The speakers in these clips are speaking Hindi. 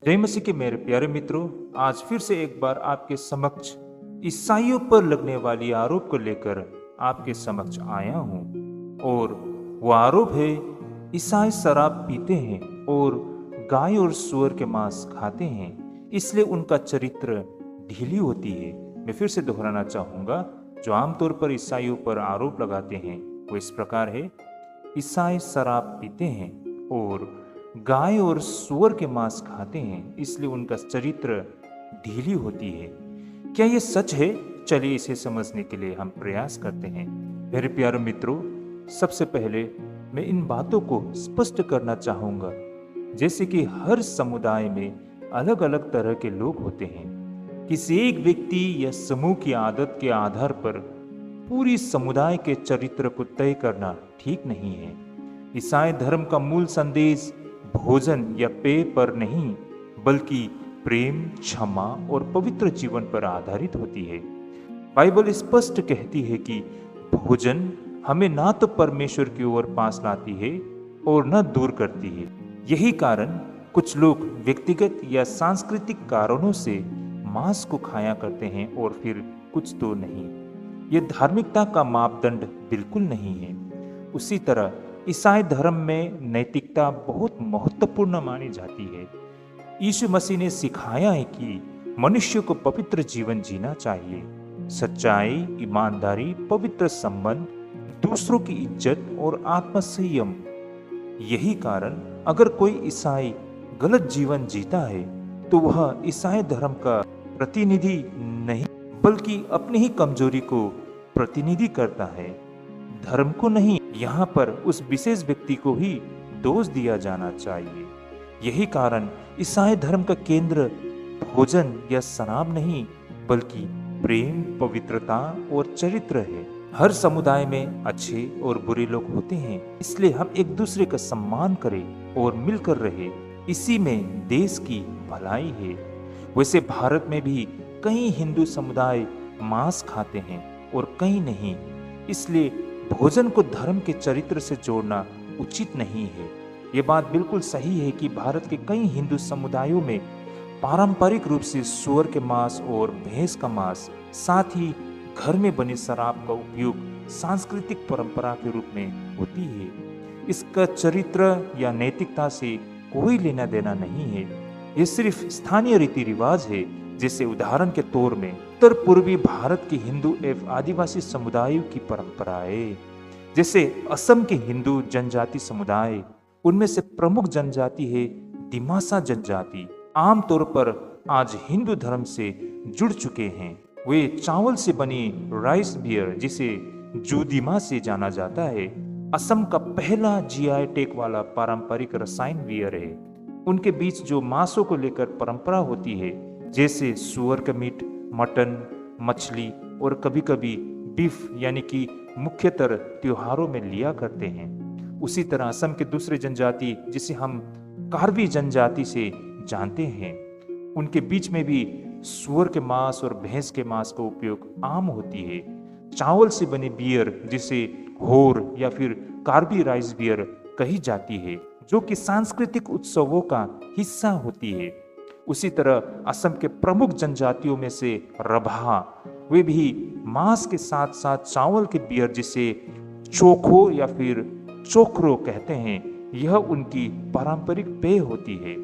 जय मसीह के मेरे प्यारे मित्रों, आज फिर से एक बार आपके समक्ष ईसाइयों पर लगने वाली आरोप को लेकर आपके समक्ष आया हूँ। और वो आरोप है, ईसाई शराब पीते हैं और गाय और सूअर के मांस खाते हैं, इसलिए उनका चरित्र ढीली होती है। मैं फिर से दोहराना चाहूँगा, जो आमतौर पर ईसाइयों पर आरोप लगाते हैं वो इस प्रकार है। ईसाई शराब पीते हैं और गाय और सूअर के मांस खाते हैं, इसलिए उनका चरित्र ढीली होती है। क्या ये सच है? चलिए इसे समझने के लिए हम प्रयास करते हैं। मेरे प्यारे मित्रों, सबसे पहले मैं इन बातों को स्पष्ट करना चाहूँगा, जैसे कि हर समुदाय में अलग अलग तरह के लोग होते हैं। किसी एक व्यक्ति या समूह की आदत के आधार पर पूरी समुदाय के चरित्र को तय करना ठीक नहीं है। ईसाई धर्म का मूल संदेश भोजन या पेय पर नहीं, बल्कि प्रेम, क्षमा और पवित्र जीवन पर आधारित होती है। बाइबल स्पष्ट कहती है कि भोजन हमें ना तो परमेश्वर की ओर पास लाती है और न दूर करती है। यही कारण कुछ लोग व्यक्तिगत या सांस्कृतिक कारणों से मांस को खाया करते हैं और फिर कुछ तो नहीं। ये धार्मिकता का मापदंड बिल्कुल नहीं है। उसी तरह ईसाई धर्म में नैतिकता बहुत महत्वपूर्ण मानी जाती है। यीशु मसीह ने सिखाया है कि मनुष्य को पवित्र जीवन जीना चाहिए। सच्चाई, ईमानदारी, पवित्र संबंध, दूसरों की इज्जत और आत्मसंयम। यही कारण अगर कोई ईसाई गलत जीवन जीता है तो वह ईसाई धर्म का प्रतिनिधि नहीं, बल्कि अपनी ही कमजोरी को प्रतिनिधि करता है, धर्म को नहीं। यहाँ पर उस विशेष व्यक्ति को ही दोष दिया जाना चाहिए। यही कारण ईसाई धर्म का केंद्र भोजन या शराब नहीं, बल्कि प्रेम, पवित्रता और चरित्र है। हर समुदाय में अच्छे और बुरे लोग होते हैं, इसलिए हम एक दूसरे का सम्मान करें और मिलकर रहे। इसी में देश की भलाई है। वैसे भारत में भी कई हिंदू समुदाय मांस खाते हैं और कई नहीं, इसलिए भोजन को धर्म के चरित्र से जोड़ना उचित नहीं है। ये बात बिल्कुल सही है कि भारत के कई हिंदू समुदायों में पारंपरिक रूप से सूअर के मांस और भैंस का मांस, साथ ही घर में बनी शराब का उपयोग सांस्कृतिक परंपरा के रूप में होती है। इसका चरित्र या नैतिकता से कोई लेना देना नहीं है। ये सिर्फ स्थानीय रीति रिवाज है। जैसे उदाहरण के तौर में उत्तर पूर्वी भारत के हिंदू एवं आदिवासी समुदायों की परंपराएं, जैसे असम के हिंदू जनजाति समुदाय, उनमें से प्रमुख जनजाति है दिमासा जनजाति। आमतौर पर आज हिंदू धर्म से जुड़ चुके हैं। वे चावल से बनी राइस बियर, जिसे जूदिमा से जाना जाता है, असम का पहला जीआई टैग वाला पारंपरिक रसायन बियर है। उनके बीच जो मांसों को लेकर परंपरा होती है, जैसे सूअर का मीट, मटन, मछली और कभी कभी बीफ, यानी कि मुख्यतर त्योहारों में लिया करते हैं। उसी तरह असम के दूसरे जनजाति, जिसे हम कार्बी जनजाति से जानते हैं, उनके बीच में भी सूअर के मांस और भैंस के मांस का उपयोग आम होती है। चावल से बने बियर, जिसे होर या फिर कार्बी राइस बियर कही जाती है, जो कि सांस्कृतिक उत्सवों का हिस्सा होती है। उसी तरह असम के प्रमुख जनजातियों में से रभा, वे भी मांस के साथ साथ चावल के बियर, जिसे चोखो या फिर चोखरो कहते हैं, यह उनकी पारंपरिक पेय होती है।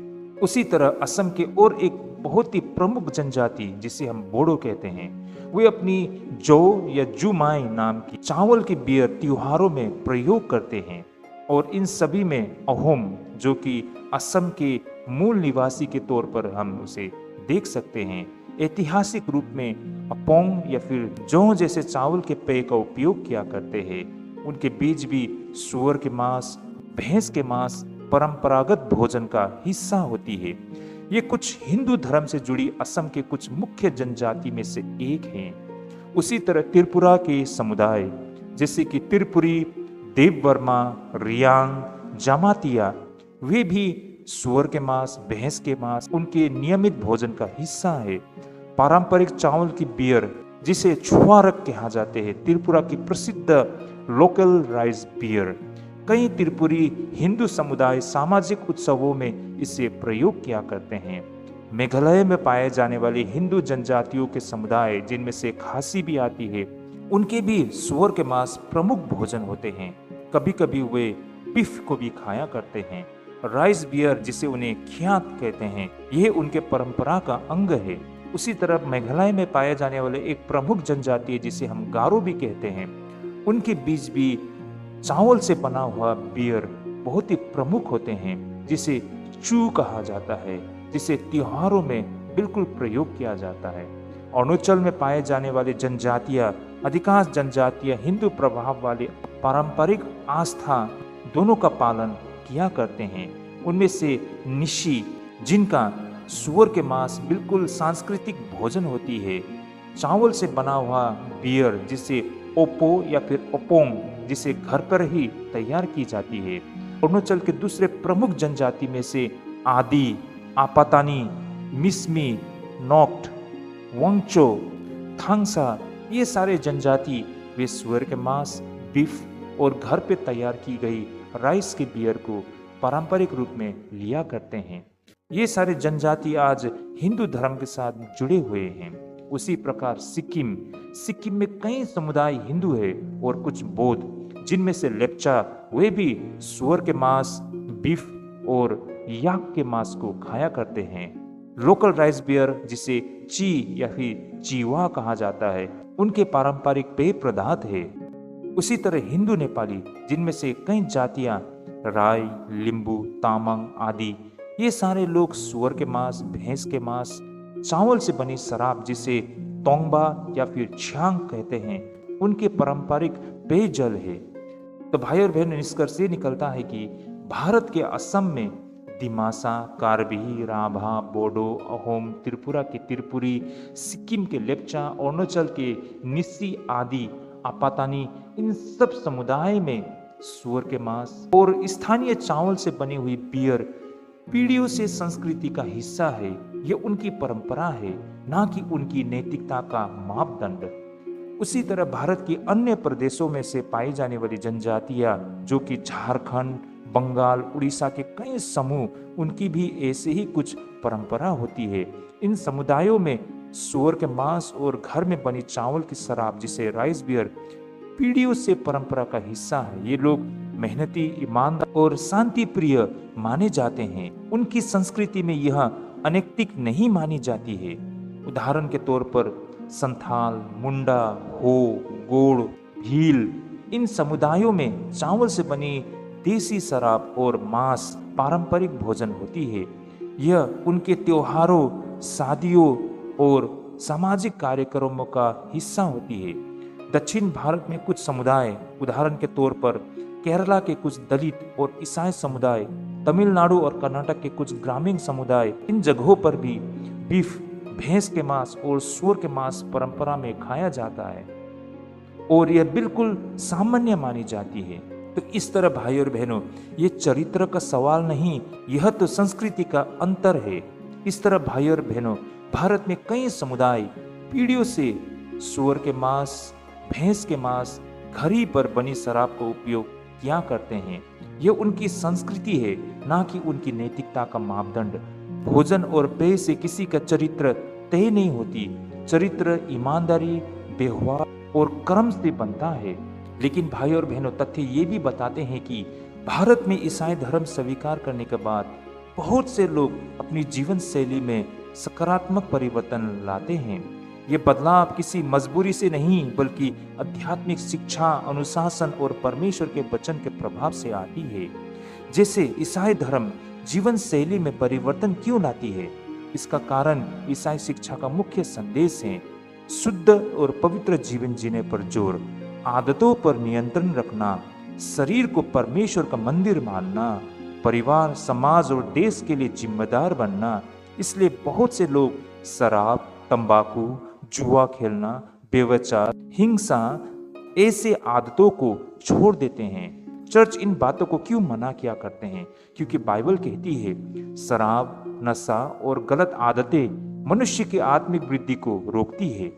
उसी तरह असम के और एक बहुत ही प्रमुख जनजाति, जिसे हम बोडो कहते हैं, वे अपनी जो या जुमाई नाम की चावल के बियर त्योहारों में प्रयोग करते हैं। और इन सभी में अहोम, जो कि असम के मूल निवासी के तौर पर हम उसे देख सकते हैं, ऐतिहासिक रूप में अपोंग या फिर जौ जैसे चावल के पेय का उपयोग किया करते हैं। उनके बीच भी सूअर के मांस, भैंस के मांस परंपरागत भोजन का हिस्सा होती है। ये कुछ हिंदू धर्म से जुड़ी असम के कुछ मुख्य जनजाति में से एक हैं। उसी तरह त्रिपुरा के समुदाय, जैसे कि त्रिपुरी, देववर्मा, रियांग, जामातिया, वे भी सूअर के मांस, भैंस के मांस उनके नियमित भोजन का हिस्सा है। पारंपरिक चावल की बियर, जिसे छुआरक कहा जाते हैं, त्रिपुरा की प्रसिद्ध लोकल राइस बियर, कई त्रिपुरी हिंदू समुदाय सामाजिक उत्सवों में इसे प्रयोग किया करते हैं। मेघालय में पाए जाने वाले हिंदू जनजातियों के समुदाय, जिनमें से खासी भी आती है, उनके भी सूअर के मांस प्रमुख भोजन होते हैं। कभी कभी वे बीफ को भी खाया करते हैं। राइस बियर, जिसे उन्हें ख्यात कहते हैं, यह उनके परंपरा का अंग है। उसी तरह मेघालय में पाए जाने वाले एक प्रमुख जनजाति है जिसे हम गारो भी कहते हैं, उनके बीच भी चावल से बना हुआ बियर बहुत ही प्रमुख होते हैं, जिसे चू कहा जाता है, जिसे त्योहारों में बिल्कुल प्रयोग किया जाता है। अरुणाचल में पाए जाने वाले जनजातियां, अधिकांश जनजातियां हिंदू प्रभाव वाले पारंपरिक आस्था दोनों का पालन किया करते हैं। उनमें से निशी, जिनका सूअर के मांस बिल्कुल सांस्कृतिक भोजन होती है, चावल से बना हुआ बियर जिसे ओपो या फिर ओपोंग, जिसे घर पर ही तैयार की जाती है। अरुणाचल के दूसरे प्रमुख जनजाति में से आदि, आपातानी, मिसमी, नोक्ट, वंगचो, थांगसा, ये सारे जनजाति वे सूअर के मांस, बीफ और घर पे तैयार की गई राइस के बियर को पारंपरिक रूप में लिया करते हैं। ये सारे जनजाति आज हिंदू धर्म के साथ जुड़े हुए हैं। उसी प्रकार सिक्किम में कई समुदाय हिंदू है और कुछ बौद्ध, जिनमें से लेप्चा, वे भी सूअर के मांस, बीफ और याक के मांस को खाया करते हैं। लोकल राइस बियर, जिसे ची या फिर चीवा कहा जाता है, उनके पारंपरिक पेय पदार्थ है। उसी तरह हिंदू नेपाली, जिनमें से कई जातियां राय, लिंबू, तामांग आदि, ये सारे लोग सूअर के मांस, भैंस के मांस, चावल से बनी शराब जिसे तोंगबा या फिर छांग कहते हैं, उनके पारंपरिक पेयजल है। तो भाई और बहन, निष्कर्ष ये निकलता है कि भारत के असम में दिमासा, कार्बी, राभा, बोडो, अहोम, त्रिपुरा के त्रिपुरी, सिक्किम के लेप्चा, अरुणाचल के निसी आदि, आपातानी, इन सब समुदाय में सूअर के मांस और स्थानीय चावल से बनी हुई बियर पीढ़ियों से संस्कृति का हिस्सा है। यह उनकी परंपरा है, ना कि उनकी नैतिकता का मापदंड। उसी तरह भारत के अन्य प्रदेशों में से पाई जाने वाली जनजातियां, जो कि झारखंड, बंगाल, उड़ीसा के कई समूह, उनकी भी ऐसे ही कुछ परंपरा होती है। इन समुदायों में सूअर के मांस और घर में बनी चावल की शराब, जिसे राइस बियर, पीढ़ियों से परंपरा का हिस्सा है। ये लोग मेहनती, ईमानदार और शांति प्रिय माने जाते हैं। उनकी संस्कृति में यह अनैतिक नहीं मानी जाती है। उदाहरण के तौर पर संथाल, मुंडा, हो, गोड़, भील, इन समुदायों में चावल से बनी देसी शराब और मांस पारंपरिक भोजन होती है। यह उनके त्योहारों, शादियों और सामाजिक कार्यक्रमों का हिस्सा होती है। दक्षिण भारत में कुछ समुदाय, उदाहरण के तौर पर केरला के कुछ दलित और ईसाई समुदाय, तमिलनाडु और कर्नाटक के कुछ ग्रामीण समुदाय, इन जगहों पर भी बीफ, भैंस के मांस और सूअर के मांस परंपरा में खाया जाता है और यह बिल्कुल सामान्य मानी जाती है। तो इस तरह भाई और बहनों, ये चरित्र का सवाल नहीं, यह तो संस्कृति का अंतर है। इस तरह भाई और बहनों, भारत में कई समुदाय पीढ़ियों से सूअर के मांस, भैंस के मांस, घड़ी पर बनी शराब का उपयोग किया करते हैं। यह उनकी संस्कृति है, ना कि उनकी नैतिकता का मापदंड। भोजन और पेय से किसी का चरित्र तय नहीं होती। चरित्र ईमानदारी, व्यवहार और कर्म से बनता है। लेकिन भाई और बहनों, तथ्य ये भी बताते हैं कि भारत में ईसाई धर्म स्वीकार करने के बाद बहुत से लोग अपनी जीवन शैली में सकारात्मक परिवर्तन लाते हैं। ये बदलाव किसी मजबूरी से नहीं, बल्कि आध्यात्मिक शिक्षा, अनुशासन और परमेश्वर के वचन के प्रभाव से आती है। जैसे ईसाई धर्म जीवन शैली में परिवर्तन क्यों लाती है? इसका कारण ईसाई शिक्षा का मुख्य संदेश है: शुद्ध और पवित्र जीवन जीने पर जोर, आदतों पर नियंत्रण रखना, शरीर को परमेश्वर का मंदिर मानना, परिवार, समाज और देश के लिए जिम्मेदार बनना। इसलिए बहुत से लोग शराब, तंबाकू, जुआ खेलना, व्यभिचार, हिंसा, ऐसे आदतों को छोड़ देते हैं। चर्च इन बातों को क्यों मना किया करते हैं? क्योंकि बाइबल कहती है शराब, नशा और गलत आदतें मनुष्य की आत्मिक वृद्धि को रोकती है।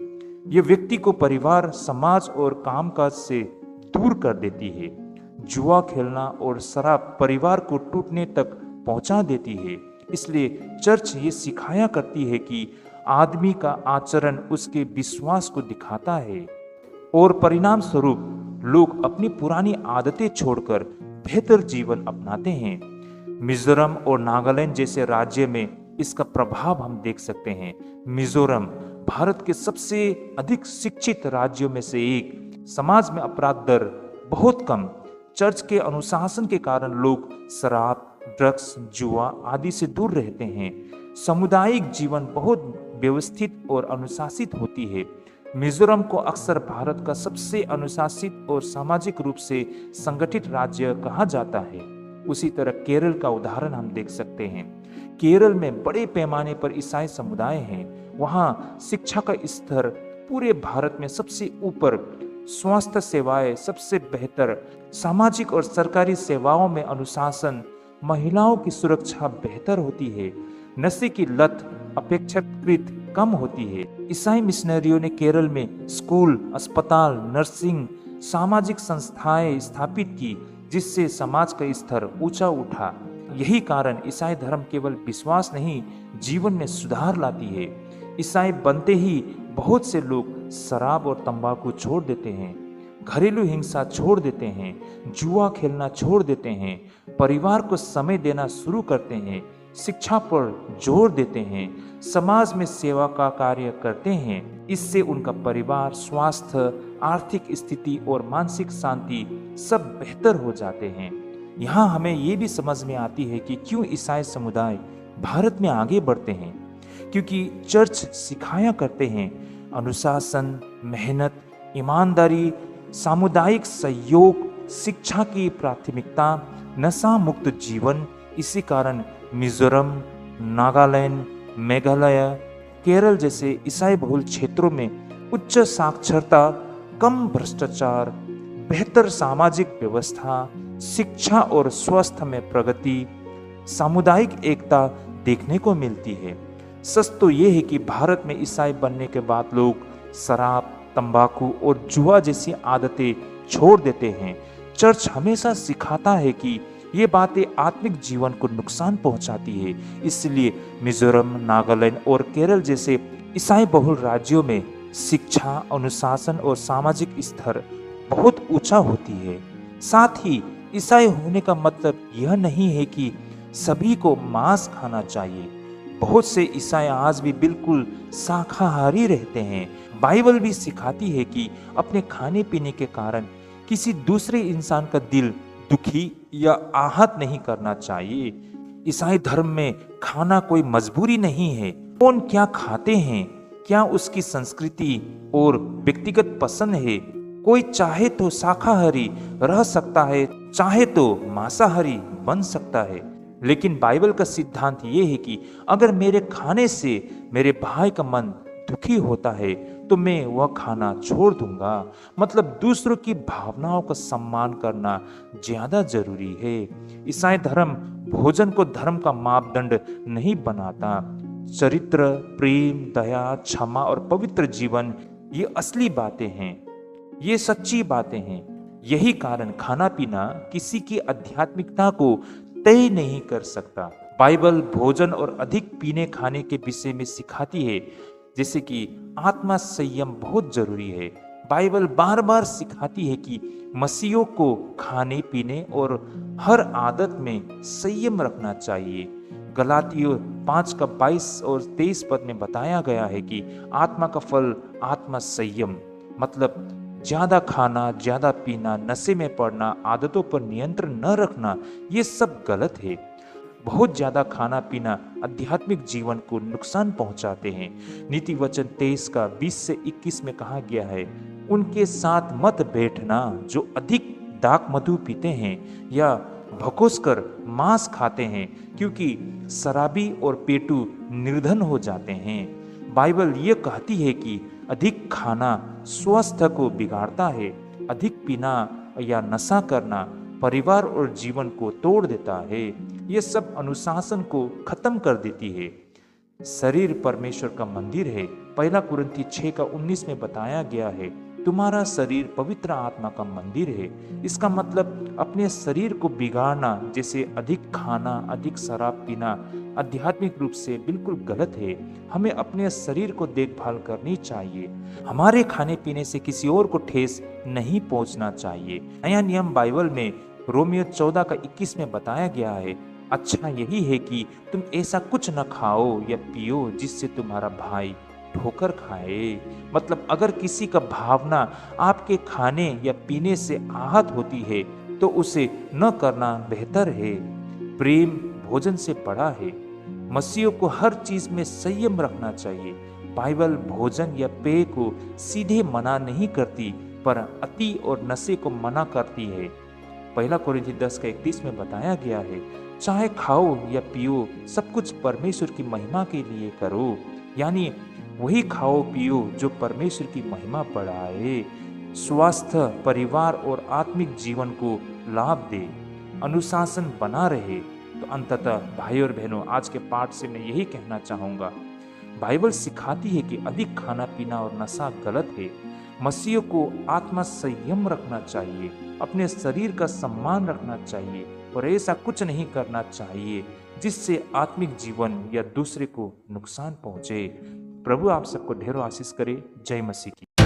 ये व्यक्ति को परिवार, समाज और कामकाज से दूर कर देती है। जुआ खेलना और शराब परिवार को टूटने तक पहुंचा देती है। इसलिए चर्च ये सिखाया करती है कि आदमी का आचरण उसके विश्वास को दिखाता है और परिणाम स्वरूप लोग अपनी पुरानी आदतें छोड़कर बेहतर जीवन अपनाते हैं। मिजोरम और नागालैंड जैसे राज्य में इसका प्रभाव हम देख सकते हैं। मिजोरम भारत के सबसे अधिक शिक्षित राज्यों में से एक। समाज में अपराध दर बहुत कम। चर्च के अनुशासन के कारण लोग शराब, ड्रग्स, जुआ आदि से दूर रहते हैं। सामुदायिक जीवन बहुत व्यवस्थित और अनुशासित होती है। मिजोरम को अक्सर भारत का सबसे अनुशासित और सामाजिक रूप से संगठित राज्य कहा जाता है। उसी तरह केरल का उदाहरण हम देख सकते हैं। केरल में बड़े पैमाने पर ईसाई समुदाय हैं। वहाँ शिक्षा का स्तर पूरे भारत में सबसे ऊपर, स्वास्थ्य सेवाएं सबसे बेहतर, सामाजिक और सरकारी सेवाओं में अनुशासन, महिलाओं की सुरक्षा बेहतर होती है, नशे की लत अपेक्षाकृत कम होती है। ईसाई मिशनरियों ने केरल में स्कूल, अस्पताल, नर्सिंग, सामाजिक संस्थाएं स्थापित की, जिससे समाज का स्तर ऊंचा उठा। यही कारण ईसाई धर्म केवल विश्वास नहीं, जीवन में सुधार लाती है। ईसाई बनते ही बहुत से लोग शराब और तंबाकू छोड़ देते हैं, घरेलू हिंसा छोड़ देते हैं, जुआ खेलना छोड़ देते हैं, परिवार को समय देना शुरू करते हैं, शिक्षा पर जोर देते हैं, समाज में सेवा का कार्य करते हैं। इससे उनका परिवार, स्वास्थ्य, आर्थिक स्थिति और मानसिक शांति सब बेहतर हो जाते हैं। यहाँ हमें ये भी समझ में आती है कि क्यों ईसाई समुदाय भारत में आगे बढ़ते हैं, क्योंकि चर्च सिखाया करते हैं अनुशासन, मेहनत, ईमानदारी, सामुदायिक सहयोग, शिक्षा की प्राथमिकता, नशा मुक्त जीवन। इसी कारण मिजोरम, नागालैंड, मेघालय, केरल जैसे ईसाई बहुल क्षेत्रों में उच्च साक्षरता, कम भ्रष्टाचार, बेहतर सामाजिक व्यवस्था, शिक्षा और स्वास्थ्य में प्रगति, सामुदायिक एकता देखने को मिलती है। सच तो ये है कि भारत में ईसाई बनने के बाद लोग शराब, तंबाकू और जुआ जैसी आदतें छोड़ देते हैं। चर्च हमेशा सिखाता है कि ये बातें आत्मिक जीवन को नुकसान पहुंचाती है। इसलिए मिजोरम, नागालैंड और केरल जैसे ईसाई बहुल राज्यों में शिक्षा, अनुशासन और सामाजिक स्तर बहुत ऊंचा होती है। साथ ही ईसाई होने का मतलब यह नहीं है कि सभी को मांस खाना चाहिए। बहुत से ईसाई आज भी बिल्कुल शाकाहारी रहते हैं। बाइबल भी सिखाती है कि अपने खाने पीने के कारण किसी दूसरे इंसान का दिल दुखी या आहत नहीं करना चाहिए। ईसाई धर्म में खाना कोई मजबूरी नहीं है। कौन क्या खाते हैं, क्या उसकी संस्कृति और व्यक्तिगत पसंद है। कोई चाहे तो शाकाहारी रह सकता है, चाहे तो मांसाहारी बन सकता है। लेकिन बाइबल का सिद्धांत ये है कि अगर मेरे खाने से मेरे भाई का मन दुखी होता है तो मैं वह खाना छोड़ दूंगा। मतलब दूसरों की भावनाओं का सम्मान करना ज्यादा जरूरी है। ईसाई धर्म भोजन को धर्म का मापदंड नहीं बनाता। चरित्र, प्रेम, दया, क्षमा और पवित्र जीवन ये असली बातें हैं, ये सच्ची बातें हैं। यही कारण खाना पीना किसी की आध्यात्मिकता को तय नहीं कर सकता। बाइबल भोजन और अधिक पीने खाने के विषय में सिखाती है, जैसे कि आत्मा संयम बहुत जरूरी है। बाइबल बार बार सिखाती है कि मसीहियों को खाने पीने और हर आदत में संयम रखना चाहिए। गलातियों 5:22 और 23 पद में बताया गया है कि आत्मा का फल आत्मा संयम, मतलब ज्यादा खाना, ज्यादा पीना, नशे में पड़ना, आदतों पर नियंत्रण न रखना, ये सब गलत है। बहुत ज्यादा खाना पीना आध्यात्मिक जीवन को नुकसान पहुंचाते हैं। नीति वचन 23 का 20 से 21 में कहा गया है, उनके साथ मत बैठना जो अधिक दाक मधु पीते हैं या भकोस कर मांस खाते हैं, क्योंकि शराबी और पेटू निर्धन हो जाते हैं। बाइबल ये कहती है कि अधिक खाना स्वास्थ्य को बिगाड़ता है। अधिक पीना या नशा करना परिवार और जीवन को तोड़ देता है। ये सब अनुशासन को खत्म कर देती है। शरीर परमेश्वर का मंदिर है। 1 कुरिन्थी 6:19 में बताया गया है, तुम्हारा शरीर पवित्र आत्मा का मंदिर है। इसका मतलब अपने शरीर को बिगाड़ना, जैसे अधिक खाना, अधिक शराब पीना, आध्यात्मिक रूप से बिल्कुल गलत है। हमें अपने शरीर को देखभाल करनी चाहिए। हमारे खाने पीने से किसी और को ठेस नहीं पहुंचना चाहिए। नया नियम बाइबल में रोमियो 14:21 में बताया गया है, अच्छा यही है कि तुम ऐसा कुछ न खाओ या पियो जिससे तुम्हारा भाई ठोकर खाए। मतलब अगर किसी का भावना आपके खाने या पीने से आहत होती है तो उसे न करना बेहतर है। प्रेम भोजन से बड़ा है। मसीहियों को हर चीज में संयम रखना चाहिए। बाइबल भोजन या पेय को सीधे मना नहीं करती, पर अति और नशे को मना करती है। 1 कोरिन्थी 10:31 में बताया गया है, चाहे खाओ या पियो सब कुछ परमेश्वर की महिमा के लिए करो। यानी वही खाओ पियो जो परमेश्वर की महिमा बढ़ाए, स्वास्थ्य, परिवार और आत्मिक जीवन को लाभ दे, अनुशासन बना रहे। तो अंततः भाई और बहनों, आज के पाठ से मैं यही कहना चाहूँगा, बाइबल सिखाती है कि अधिक खाना पीना और नशा गलत है। मसीहियों को आत्मा संयम रखना चाहिए, अपने शरीर का सम्मान रखना चाहिए और ऐसा कुछ नहीं करना चाहिए जिससे आत्मिक जीवन या दूसरे को नुकसान पहुंचे। प्रभु आप सबको ढेरों आशीष करे। जय मसीह की।